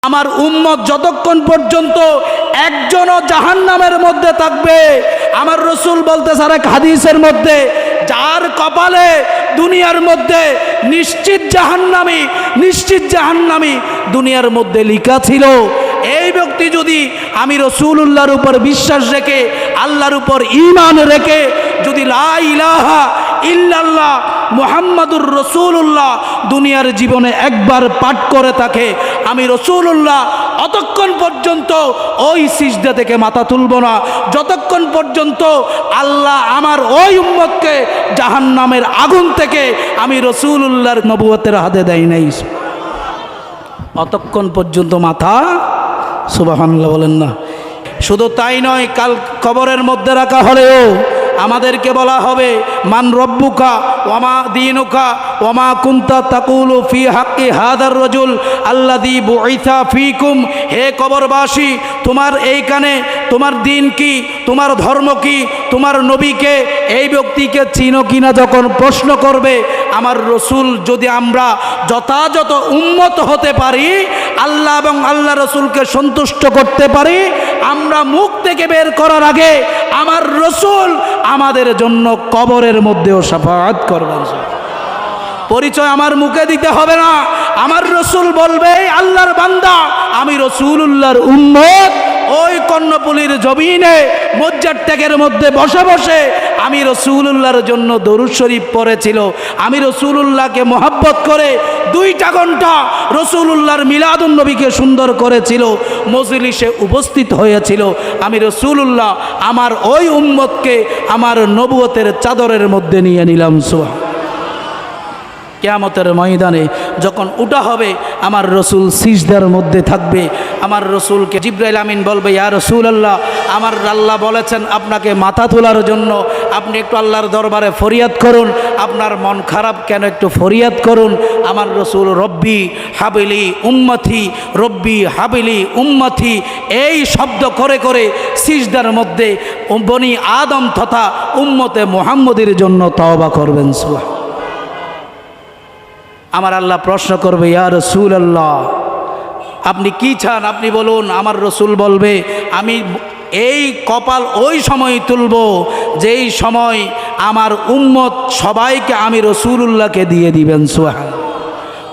আমার উম্মত যতক্ষণ পর্যন্ত একজনও জাহান্নামের মধ্যে থাকবে, আমার রসুল বলতেছে আরেক হাদিসের মধ্যে, যার কপালে দুনিয়ার মধ্যে নিশ্চিত জাহান্নামী দুনিয়ার মধ্যে লেখা ছিল, এই ব্যক্তি যদি আমি রসুলুল্লাহর উপর বিশ্বাস রেখে, আল্লাহর উপর ঈমান রেখে যদি লা ইলাহা ইল্লাল্লাহ মুহাম্মাদুর রসুল্লাহ দুনিয়ার জীবনে একবার পাঠ করে থাকে, আমি রসুলুল্লাহ অতক্ষণ পর্যন্ত ওই সিজদা থেকে মাথা তুলব না যতক্ষণ পর্যন্ত আল্লাহ আমার ওই উম্মতকে জাহান্নামের আগুন থেকে আমি রসুলুল্লাহর নবুয়তের হাতে দেয় নাই, অতক্ষণ পর্যন্ত মাথা সুবহানাল্লাহ বলেন না। শুধু তাই নয়, কাল কবরের মধ্যে রাখা হলেও আমাদেরকে বলা হবে মান রব্বুকা ওয়ামা দীনুকা ওয়ামা কুনতা তাকুলু ফি হাক্কি হাদার রাজুল আল্লাযী বুইসা ফীকুম। হে কবরবাসী, তোমার এইখানে তোমার দিন কি, তোমার ধর্ম কি, তোমার নবীকে, এই ব্যক্তিকে চিনো কিনা যখন প্রশ্ন করবে, আমার রসুল যদি আমরা যথাযথ উম্মত হতে পারি, আল্লাহ এবং আল্লাহ রসুলকে সন্তুষ্ট করতে পারি, আমরা মুখ থেকে বের করার আগে আমার রসুল আমাদের জন্য কবরের মধ্যেও শাফাআত করবেন। পরিচয় আমার মুখে দিতে হবে না, আমার রসুল বলবে আল্লাহর বান্দা আমি রসুলুল্লাহর উম্মত, ওই কর্ণফুলীর জমিনে মজ্জার ট্যাগের মধ্যে বসে বসে আমি রসুলুল্লাহর জন্য দরুদ শরীফ পড়েছিল, আমি রসুলুল্লাহকে মহব্বত করে 2টা ঘন্টা রসুলুল্লাহর মিলাদুন নবীকে সুন্দর করেছিল, মজলিসে উপস্থিত হয়েছিল, আমি রসুলুল্লাহ আমার ওই উম্মতকে আমার নবুয়তের চাদরের মধ্যে নিয়ে নিলাম। সুবহান। কিয়ামতের ময়দানে যখন উঠা হবে, আমার রসুল সিজদার মধ্যে থাকবে, আমার রসুলকে জিবরাইল আমিন বলবে ইয়া রাসূলুল্লাহ, আমার আল্লাহ বলেছেন আপনাকে মাথা তোলার জন্য, আপনি একটু আল্লাহর দরবারে ফরিয়াদ করুন, আপনার মন খারাপ কেন একটু ফরিয়াদ করুন। আমার রসুল রব্বি হাবিলি উম্মতি, রব্বি হাবিলি উম্মতি এই শব্দ করে করে সিজদার মধ্যে বনি আদম তথা উম্মতে মুহাম্মদের জন্য তওবা করবেন। সুবহান। আমার আল্লাহ প্রশ্ন করবে ইয়া রাসূলুল্লাহ আপনি কি চান, আপনি বলুন। আমার রসুল বলবে আমি এই কপাল ওই সময় তুলব যেই সময় আমার উম্মত সবাইকে আমি রসুলুল্লাহকে দিয়ে দিবেন। সুবহান।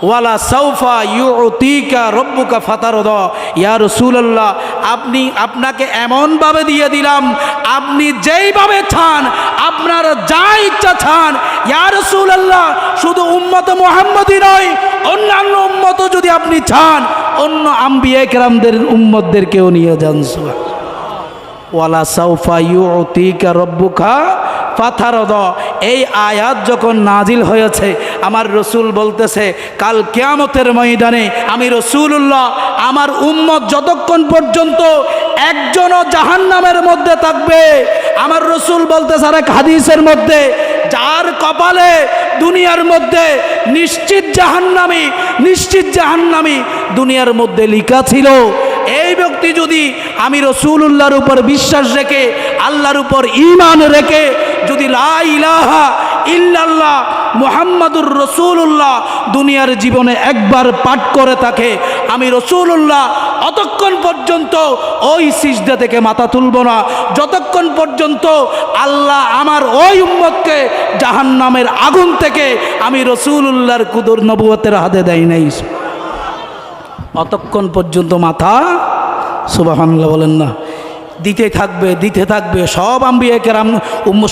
ওয়ালা সাউফা ইউতিকা রব্বুকা ফাতারদা। ইয়া রাসূলুল্লাহ আপনাকে এমনভাবে দিয়ে দিলাম, আপনি যেইভাবে চান, আপনার যা ইচ্ছা চান। ইয়া রাসূলুল্লাহ শুধু উম্মত মুহাম্মদই নয়, অন্যান্য উম্মতও যদি আপনি চান, অন্য আম্বিয়া কেরামদের উম্মতদেরকেও নিয়ে যান। সুবহান। ওয়ালা সাউফা ইউতিকা রব্বুকা ফাতারদা। এই আয়াত যখন নাজিল হয়েছে, আমার রসুল বলতেছে কাল কিয়ামতের ময়দানে আমি রসুলুল্লাহ আমার উম্মত যতক্ষণ পর্যন্ত একজনও জাহান্নামের মধ্যে থাকবে, আমার রসুল বলতেছে আরেক হাদিসের মধ্যে, যার কপালে দুনিয়ার মধ্যে নিশ্চিত জাহান্নামী দুনিয়ার মধ্যে লেখা ছিল, এই ব্যক্তি যদি আমি রসুলুল্লাহর উপর বিশ্বাস রেখে, আল্লাহর উপর ঈমান রেখে যদি লা ইলাহা ইল্লাল্লাহ মুহাম্মাদুর রসুল্লাহ দুনিয়ার জীবনে একবার পাঠ করে থাকে, আমি রসুলুল্লাহ অতক্ষণ পর্যন্ত ওই সিজদা থেকে মাথা তুলব না যতক্ষণ পর্যন্ত আল্লাহ আমার ওই উম্মতকে জাহান্নামের আগুন থেকে আমি রসুলুল্লাহর কুদর নবুয়তের হাতে দেয় নাই, অতক্ষণ পর্যন্ত মাথা সুবহানাল্লাহ বলেন না দিতে থাকবে। সব আম্বিয়া কেরাম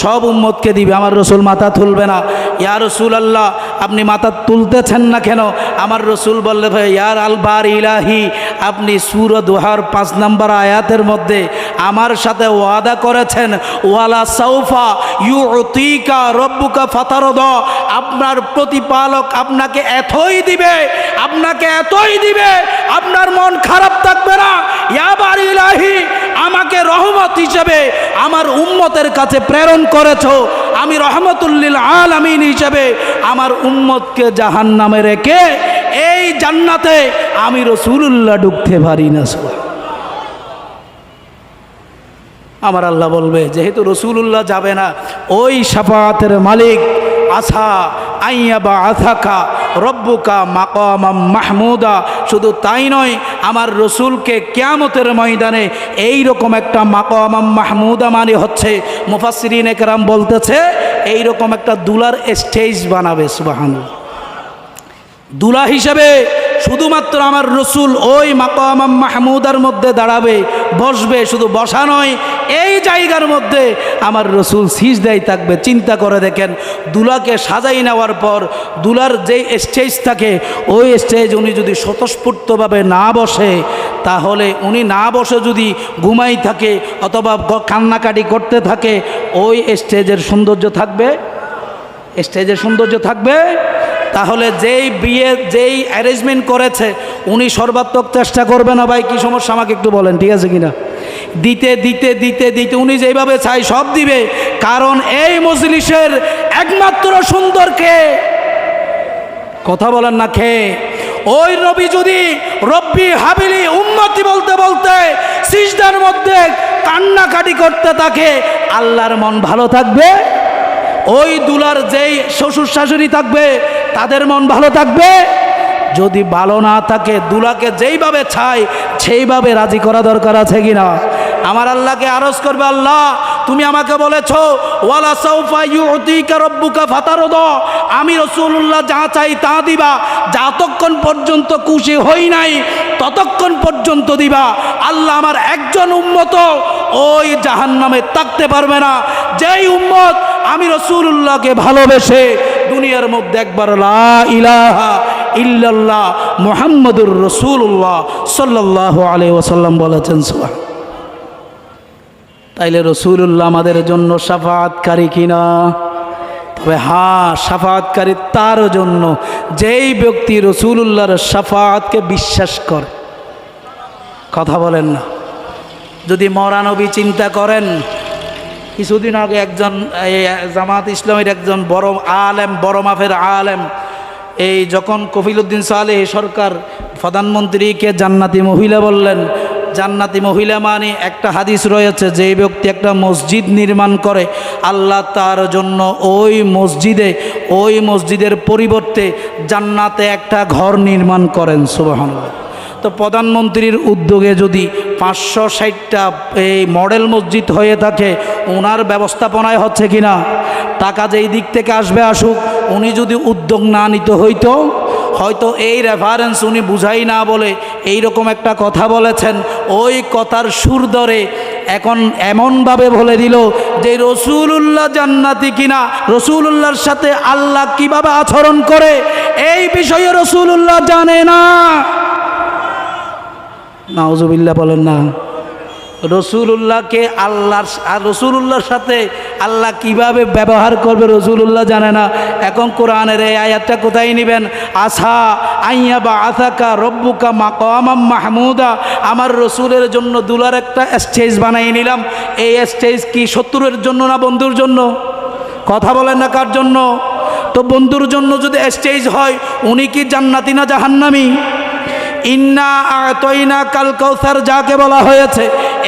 সব উম্মতকে দিবে, আমার রসুল মাথা তুলবে না। ইয়া রাসূলুল্লাহ আপনি মাথা তুলতেছেন না কেন? আমার রসুল বললে ভাই ইয়ার আলবার ইলাহি, আপনি সূরা দুহার 5 নম্বর আয়াতের মধ্যে আমার সাথে ওয়াদা করেছেন, ওয়ালা সাউফা ইউতিকা রব্বুকা ফাতারদা, আপনার প্রতিপালক আপনাকে এতই দিবে, আপনার মন খারাপ থাকবে না। ইয়া বার ইলাহি, আমাকে রহমত হিসেবে আমার উম্মতের কাছে প্রেরণ করেছো, আমি রহমতুল লিল আলামিন হিসেবে আমার উম্মতকে জাহান্নামে রেখে এই জান্নাতে আমি রসুলুল্লাহ ঢুকতে পারি না। আমার আল্লাহ বলবে যেহেতু রসুলুল্লাহ যাবে না, ওই শাফাআতের মালিক আসা আইয়াবা আসাকা রব্বুকা মাকামাম মাহমুদা, শুধু তাই নয় আমার রসুলকে কিয়ামতের ময়দানে এই রকম একটা মাকাম মাহমুদা মানে হচ্ছে মুফাসসিরিন একরাম বলতেছে এই রকম একটা দুলার স্টেজ বানাবে। সুবহানাল্লাহ। দুলা হিসেবে শুধুমাত্র আমার রসুল ওই মাকাম মাহমুদার মধ্যে দাঁড়াবে, বসবে। শুধু বসা নয়, এই জায়গার মধ্যে আমার রসুল সিজদায় থাকবে। চিন্তা করে দেখেন, দুলাকে সাজাই নেওয়ার পর দুলার যেই স্টেজ থাকে ওই স্টেজ উনি যদি স্বতঃস্ফূর্তভাবে না বসে, তাহলে উনি না বসে যদি ঘুমাই থাকে অথবা কান্নাকাটি করতে থাকে, ওই স্টেজের সৌন্দর্য থাকবে? স্টেজের সৌন্দর্য থাকবে? তাহলে যেই বিয়ে যেই অ্যারেঞ্জমেন্ট করেছে উনি সর্বাত্মক চেষ্টা করবে না? ভাই কি সমস্যা আমাকে একটু বলেন, ঠিক আছে কিনা? দিতে দিতে দিতে দিতে উনি যেভাবে চাই সব দিবে, কারণ এই মজলিসের একমাত্র সুন্দর কে? কথা বলেন না, কে? ওই নবী যদি রব্বি হাবিলি উম্মতি বলতে বলতে সিজদার মধ্যে কান্নাকাটি করতে থাকে, আল্লাহর মন ভালো থাকবে? ওই দুলার যেই শ্বশুর শাশুড়ি থাকবে তাদের মন ভালো থাকবে? যদি ভালো না থাকে, দুলাকে যেইভাবে চায় সেইভাবে রাজি করা দরকার আছে কিনা? আমার আল্লাহকে আরজ করবে, আল্লাহ তুমি আমাকে বলেছো ওয়ালা সাউফা ইউতিকা রাব্বুকা ফাতারদা, আমি রাসূলুল্লাহ যা চাই তা দিবা, যতক্ষণ পর্যন্ত খুশি হই নাই ততক্ষণ পর্যন্ত দিবা। আল্লাহ আমার একজন উম্মত ওই জাহান্নামে থাকতে পারবে না যেই উম্মত আমি রাসূলুল্লাহকে ভালোবেসে দুনিয়ার মধ্যে একবার লা ইলাহা ইল্লাল্লাহ মুহাম্মাদুর রাসূলুল্লাহ সাল্লাল্লাহু আলাইহি ওয়াসাল্লাম বলেছেন। সুবহান। তাইলে রাসূলুল্লাহ আমাদের জন্য শাফাআতকারী কিনা? তবে হ্যাঁ, শাফাআতকারী তার জন্য যেই ব্যক্তি রাসূলুল্লাহর শাফাআতকে বিশ্বাস করে। কথা বলেন না? যদি মরা নবী চিন্তা করেন, কিছুদিন আগে একজন জামাত ইসলামের একজন বড় আলেম, বড় মাপের আলেম, এই যখন কফিলউদ্দিন সালেহ সরকার প্রধানমন্ত্রীকে জান্নাতি মহিলা বললেন, জান্নাতি মহিলা মানে একটা হাদিস রয়েছে, যেই ব্যক্তি একটা মসজিদ নির্মাণ করে আল্লাহ তার জন্য ওই মসজিদের পরিবর্তে জান্নাতে একটা ঘর নির্মাণ করেন। সুবহানাল্লাহ। তো প্রধানমন্ত্রীর উদ্যোগে যদি 560টা এই মডেল মসজিদ হয়ে থাকে, ওনার ব্যবস্থাপনায় হচ্ছে কিনা? টাকা যেই দিক থেকে আসবে আসুক, উনি যদি উদ্যোগ না নিতে হয়তো এই রেফারেন্স উনি বুঝাই না বলে এই রকম একটা কথা বলেছেন, ওই কথার সুর ধরে এখন এমনভাবে বলে দিল যে রাসূলুল্লাহ জান্নাতি কিনা, রাসূলুল্লাহর সাথে আল্লাহ কিভাবে আচরণ করে এই বিষয়ে রাসূলুল্লাহ জানে না। নাউজুবিল্লাহ বলেন না। রসুলুল্লাহকে রসুলুল্লাহর সাথে আল্লাহ কিভাবে ব্যবহার করবে রসুলুল্লাহ জানে না। এখন কোরআনের এই আয়াতটা কোথায় নেবেন? আসা আইয়া বা আসাকা রব্বুকা মাকামাম মাহমুদা, আমার রসুলের জন্য দুলার একটা স্টেজ বানাই নিলাম। এই স্টেজ কি শত্রুর জন্য না বন্ধুর জন্য? কথা বলেন না, কার জন্য? তো বন্ধুর জন্য যদি স্টেজ হয়, উনি কি জান্নাতি না জাহান্নামী? ইন্না আতয়না কাল কাউসার যাকে বলা হয়েছে,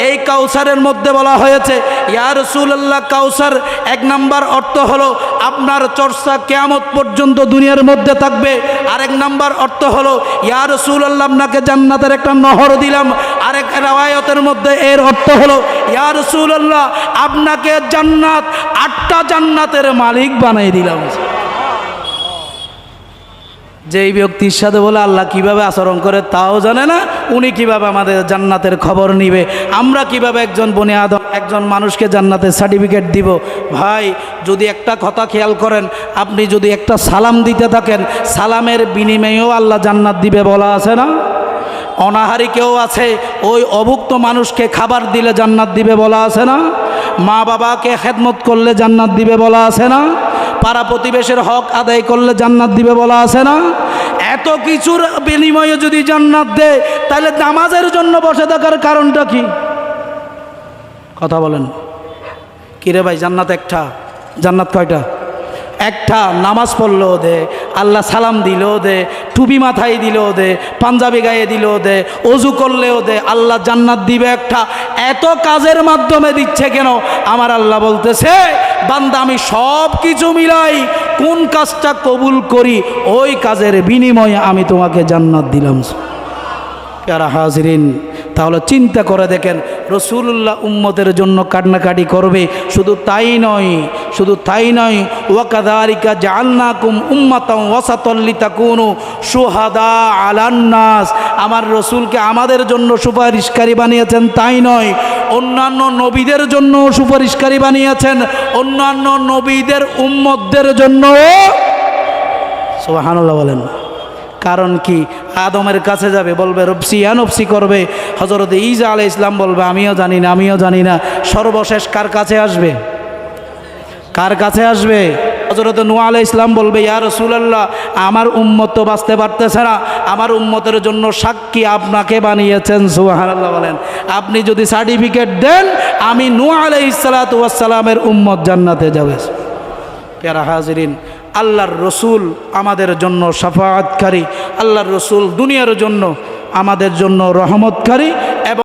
এই কাউসারের মধ্যে বলা হয়েছে ইয়া রাসূলুল্লাহ, কাউসার এক নাম্বার অর্থ হলো আপনার চর্চা কিয়ামত পর্যন্ত দুনিয়ার মধ্যে থাকবে। আরেক নাম্বার অর্থ হলো ইয়া রাসূলুল্লাহ, আপনাকে জান্নাতের একটা নহর দিলাম। আরেক riwayতের মধ্যে এর অর্থ হলো ইয়া রাসূলুল্লাহ, আপনাকে জান্নাত 8টা জান্নাতের মালিক বানাই দিলাম। যেই ব্যক্তির সাথে বলে আল্লাহ কিভাবে আচরণ করে তাও জানে না, উনি কিভাবে আমাদের জান্নাতের খবর নিবে? আমরা কিভাবে একজন বনি আদম একজন মানুষকে জান্নাতের সার্টিফিকেট দিব? ভাই, যদি একটা কথা খেয়াল করেন, আপনি যদি একটা সালাম দিতে থাকেন, সালামের বিনিময়েও আল্লাহ জান্নাত দিবে বলা আছে না? অনাহারী কেউ আছে, ওই অভুক্ত মানুষকে খাবার দিলে জান্নাত দিবে বলা আছে না? মা বাবাকে খেদমত করলে জান্নাত দিবে বলা আছে না? পাড়া প্রতিবেশের হক আদায় করলে জান্নাত দিবে বলা আছে না? এত কিছুর বিনিময়ে যদি জান্নাত দেয়, তাহলে নামাজের জন্য বসে থাকার কারণটা কি? কথা বলেন। কিরে ভাই, জান্নাত একটা, জান্নাত কয়টা? একটা। নামাজ পড়লেও দে, আল্লাহ সালাম দিলেও দে, টুপি মাথায় দিলেও দে, পাঞ্জাবি গায়ে দিলেও দে, অজু করলেও দে, আল্লাহ জান্নাত দিবে একটা। এত কাজের মাধ্যমে দিচ্ছে কেন? আমার আল্লাহ বলতেছে, বান্দা আমি সব কিছু মিলাই, কোন কাজটা কবুল করি ওই কাজের বিনিময়ে আমি তোমাকে জান্নাত দিলাম। প্যারা হাজিরিন, তাহলে চিন্তা করে দেখেন, রসুল্লাহ উম্মতের জন্য কান্নাকাটি করবে। শুধু তাই নয়, ওয়াকাযালিকা জাআলনাকুম উম্মাতান ওয়াসাতাল লিতাকুনু শুহাদা আলান নাস, আমার রসুলকে আমাদের জন্য সুপারিশকারী বানিয়েছেন। তাই নয়, অন্যান্য নবীদের জন্য সুপারিশকারী বানিয়েছেন, অন্যান্য নবীদের উম্মতদের জন্য। সুবহানাল্লাহ বলেন না। কারণ কি? আদমের কাছে যাবে, বলবে রব্সি নফসি করবে। হযরত ঈসা আলাইহিস সালাম বলবে আমিও জানি না। সর্বশেষ কার কাছে আসবে? হযরত নূহ আলাইহিস সালাম বলবে ইয়া রাসূলুল্লাহ, আমার উম্মত তো বাঁচতে পারতেছে না, আমার উম্মতের জন্য সাক্ষী আপনাকে বানিয়েছেন। সুবহানাল্লাহ বলেন। আপনি যদি সার্টিফিকেট দেন আমি নূহ আলাইহিস সালাতু ওয়াস সালামের উম্মত জান্নাতে যাবে। প্যারা হাজিরিন, আল্লাহর রসুল আমাদের জন্য শাফাআতকারী, আল্লাহর রসুল দুনিয়ার জন্য আমাদের জন্য রহমতকারী এবং